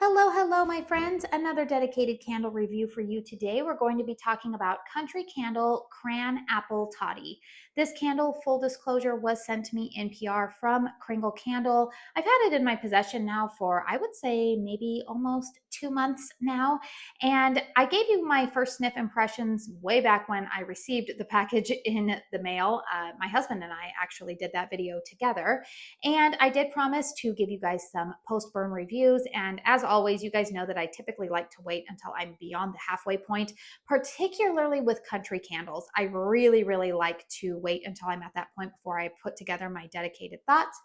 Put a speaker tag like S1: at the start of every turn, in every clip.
S1: Hello, hello, my friends. Another dedicated candle review for you today. We're going to be talking about Country Candle Cran Apple Toddy. This candle, full disclosure, was sent to me in PR from Kringle Candle. I've had it in my possession now for, I would say, maybe almost 2 months now. And I gave you my first sniff impressions way back when I received the package in the mail. My husband and I actually did that video together. And I did promise to give you guys some post-burn reviews. And as always, you guys know that I typically like to wait until I'm beyond the halfway point, particularly with country candles. I really like to wait until I'm at that point before I put together my dedicated thoughts.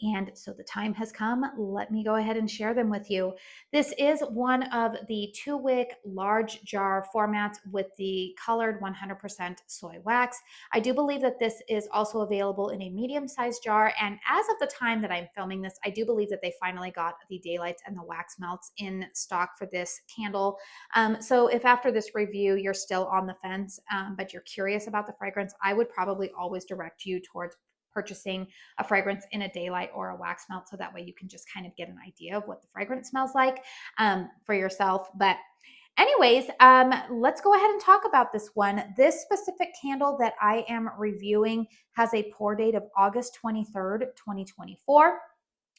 S1: And so the time has come. Let me go ahead and share them with you. This is one of the 2-wick large jar formats with the colored 100% soy wax. I do believe that this is also available in a medium-sized jar. And as of the time that I'm filming this, I do believe that they finally got the daylights and the wax melts in stock for this candle. So if after this review you're still on the fence, but you're curious about the fragrance, I would probably always direct you towards purchasing a fragrance in a daylight or a wax melt, so that way you can just kind of get an idea of what the fragrance smells like for yourself. But anyways, let's go ahead and talk about this one. This specific candle that I am reviewing has a pour date of August 23rd, 2024.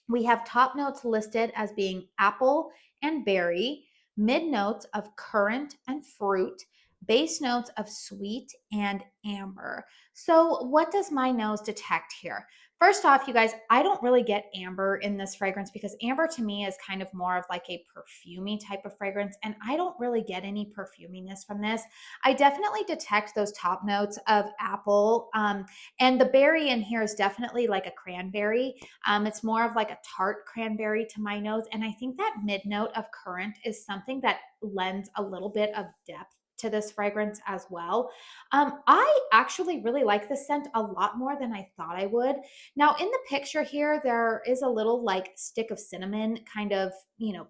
S1: We have top notes listed as being apple and berry, mid notes of currant and fruit, base notes of sweet and amber. So what does my nose detect here? First off, you guys, I don't really get amber in this fragrance because amber to me is kind of more of like a perfumey type of fragrance, and I don't really get any perfuminess from this. I definitely detect those top notes of apple, and the berry in here is definitely like a cranberry. It's more of like a tart cranberry to my nose. And I think that mid note of currant is something that lends a little bit of depth to this fragrance as well. I actually really like this scent a lot more than I thought I would. Now, in the picture here, there is a little like stick of cinnamon kind of,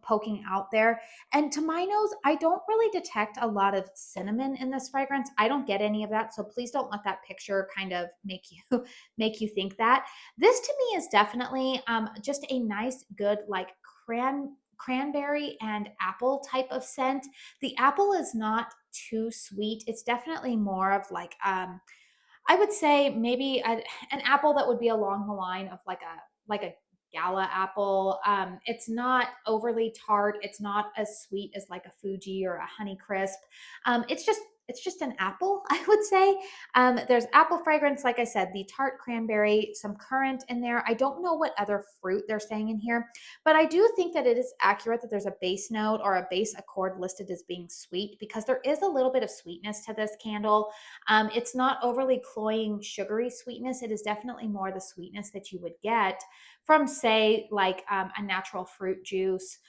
S1: poking out there. And to my nose, I don't really detect a lot of cinnamon in this fragrance. I don't get any of that. So please don't let that picture kind of make you make you think that. This to me is definitely just a nice, good, like cranberry and apple type of scent. The apple is not too sweet. It's definitely more of like, I would say maybe an apple that would be along the line of like a gala apple. It's not overly tart. It's not as sweet as like a Fuji or a Honey Crisp. It's just an apple, I would say. There's apple fragrance, like I said, the tart cranberry, some currant in there. I don't know what other fruit they're saying in here, but I do think that it is accurate that there's a base note or a base accord listed as being sweet, because there is a little bit of sweetness to this candle. It's not overly cloying, sugary sweetness. It is definitely more the sweetness that you would get from, say, like a natural fruit juice,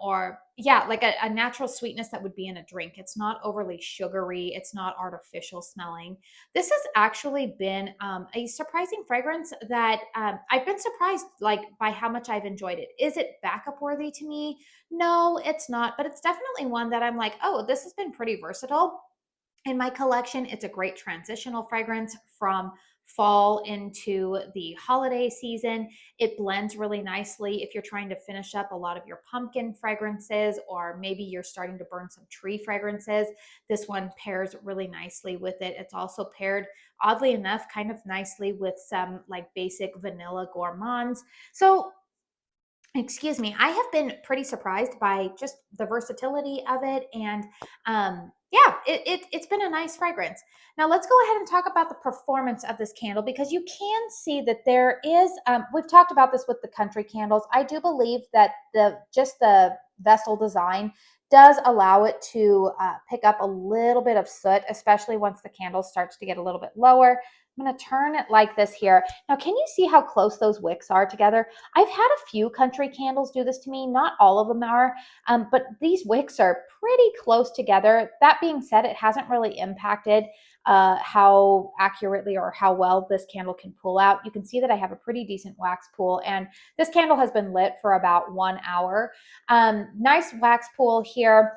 S1: or yeah, like a natural sweetness that would be in a drink. It's not overly sugary. It's not artificial smelling. This has actually been a surprising fragrance that I've been surprised like by how much I've enjoyed it. Is it backup worthy to me? No, it's not, but it's definitely one that I'm like, oh, this has been pretty versatile in my collection. It's a great transitional fragrance from fall into the holiday season. It blends really nicely if you're trying to finish up a lot of your pumpkin fragrances, or maybe you're starting to burn some tree fragrances. This one pairs really nicely with it. It's also paired, oddly enough, kind of nicely with some like basic vanilla gourmands. So excuse me, I have been pretty surprised by just the versatility of it. And yeah, it's been a nice fragrance. Now let's go ahead and talk about the performance of this candle, because you can see that there is, we've talked about this with the country candles. I do believe that the vessel design does allow it to pick up a little bit of soot, especially once the candle starts to get a little bit lower. I'm going to turn it like this here. Now, can you see how close those wicks are together? I've had a few country candles do this to me. Not all of them are, but these wicks are pretty close together. That being said, it hasn't really impacted how accurately or how well this candle can pull out. You can see that I have a pretty decent wax pool, and this candle has been lit for about 1 hour. Nice wax pool here.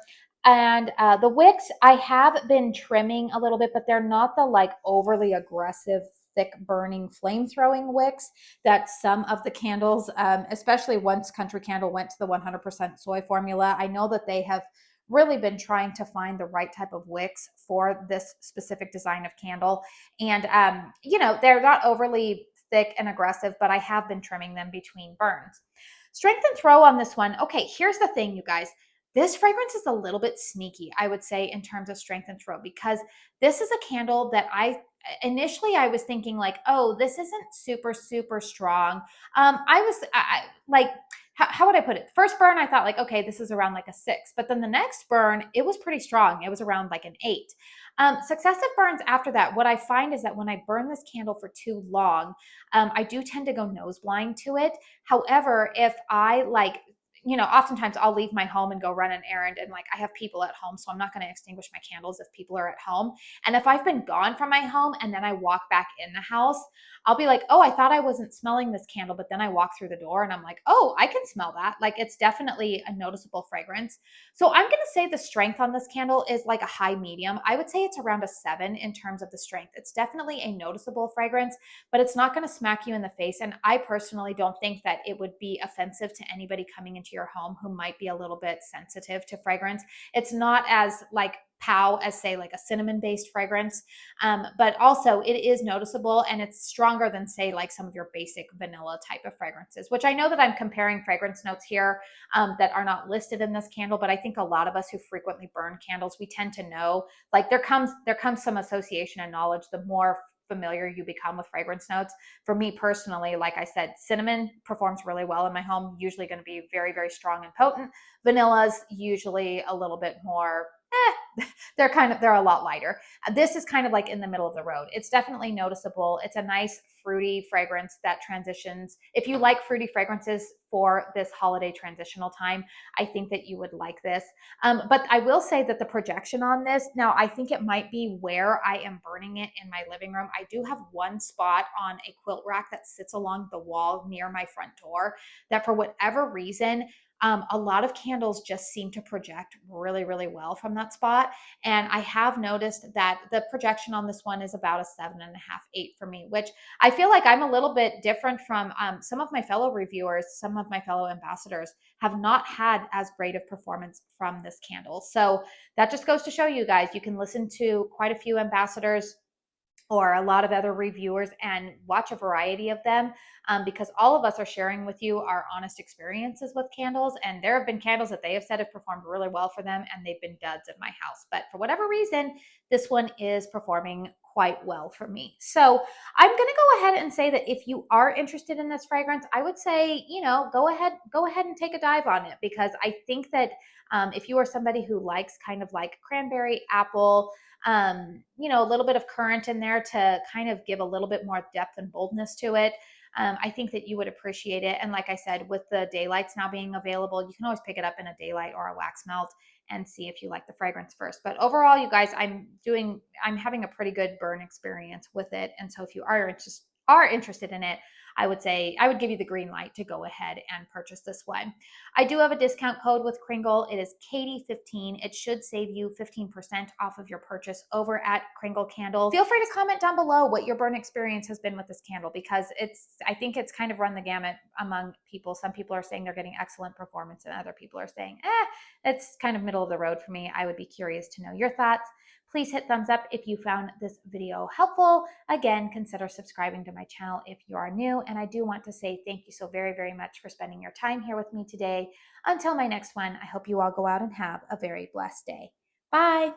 S1: And the wicks, I have been trimming a little bit, but they're not the like overly aggressive thick burning flame throwing wicks that some of the candles, especially once Country Candle went to the 100% soy formula, I know that they have really been trying to find the right type of wicks for this specific design of candle. And, they're not overly thick and aggressive, but I have been trimming them between burns. Strength and throw on this one. Okay, here's the thing, you guys. This fragrance is a little bit sneaky, I would say, in terms of strength and throw, because this is a candle that I was thinking like, oh, this isn't super, super strong. Like, how would I put it? First burn, I thought like, okay, this is around like a 6, but then the next burn, it was pretty strong. It was around like an 8. Successive burns after that, what I find is that when I burn this candle for too long, I do tend to go nose blind to it. However, if I like, oftentimes I'll leave my home and go run an errand, and like I have people at home, so I'm not going to extinguish my candles if people are at home. And if I've been gone from my home and then I walk back in the house, I'll be like, oh, I thought I wasn't smelling this candle, but then I walk through the door and I'm like, oh, I can smell that. Like, it's definitely a noticeable fragrance. So I'm going to say the strength on this candle is like a high medium. I would say it's around a 7 in terms of the strength. It's definitely a noticeable fragrance, but it's not going to smack you in the face. And I personally don't think that it would be offensive to anybody coming into your home who might be a little bit sensitive to fragrance. It's not as like pow as say like a cinnamon based fragrance, but also it is noticeable, and it's stronger than say like some of your basic vanilla type of fragrances, which I know that I'm comparing fragrance notes here that are not listed in this candle, but I think a lot of us who frequently burn candles, we tend to know, like there comes some association and knowledge the more familiar you become with fragrance notes. For me personally, like I said, cinnamon performs really well in my home, usually going to be very, very strong and potent. Vanilla's usually a little bit more, they're a lot lighter. This is kind of like in the middle of the road. It's definitely noticeable. It's a nice fruity fragrance that transitions. If you like fruity fragrances for this holiday transitional time, I think that you would like this. But I will say that the projection on this, now I think it might be where I am burning it in my living room. I do have one spot on a quilt rack that sits along the wall near my front door that for whatever reason, a lot of candles just seem to project really, really well from that spot. And I have noticed that the projection on this one is about a 7.5, 8 for me, which I feel like I'm a little bit different from some of my fellow reviewers. Some of my fellow ambassadors have not had as great of performance from this candle. So that just goes to show you guys, you can listen to quite a few ambassadors or a lot of other reviewers and watch a variety of them, because all of us are sharing with you our honest experiences with candles. And there have been candles that they have said have performed really well for them, and they've been duds at my house. But for whatever reason, this one is performing quite well for me. So I'm going to go ahead and say that if you are interested in this fragrance, I would say, go ahead and take a dive on it, because I think that if you are somebody who likes kind of like cranberry, apple, a little bit of currant in there to kind of give a little bit more depth and boldness to it. I think that you would appreciate it. And like I said, with the daylights now being available, you can always pick it up in a daylight or a wax melt and see if you like the fragrance first. But overall, you guys, I'm having a pretty good burn experience with it. And so if you are interested in it, I would say I would give you the green light to go ahead and purchase this one. I do have a discount code with Kringle. It is Katie15. It should save you 15% off of your purchase over at Kringle Candles. Feel free to comment down below what your burn experience has been with this candle, because I think it's kind of run the gamut among people. Some people are saying they're getting excellent performance, and other people are saying, it's kind of middle of the road for me. I would be curious to know your thoughts. Please hit thumbs up if you found this video helpful. Again, consider subscribing to my channel if you are new. And I do want to say thank you so very, very much for spending your time here with me today. Until my next one, I hope you all go out and have a very blessed day. Bye.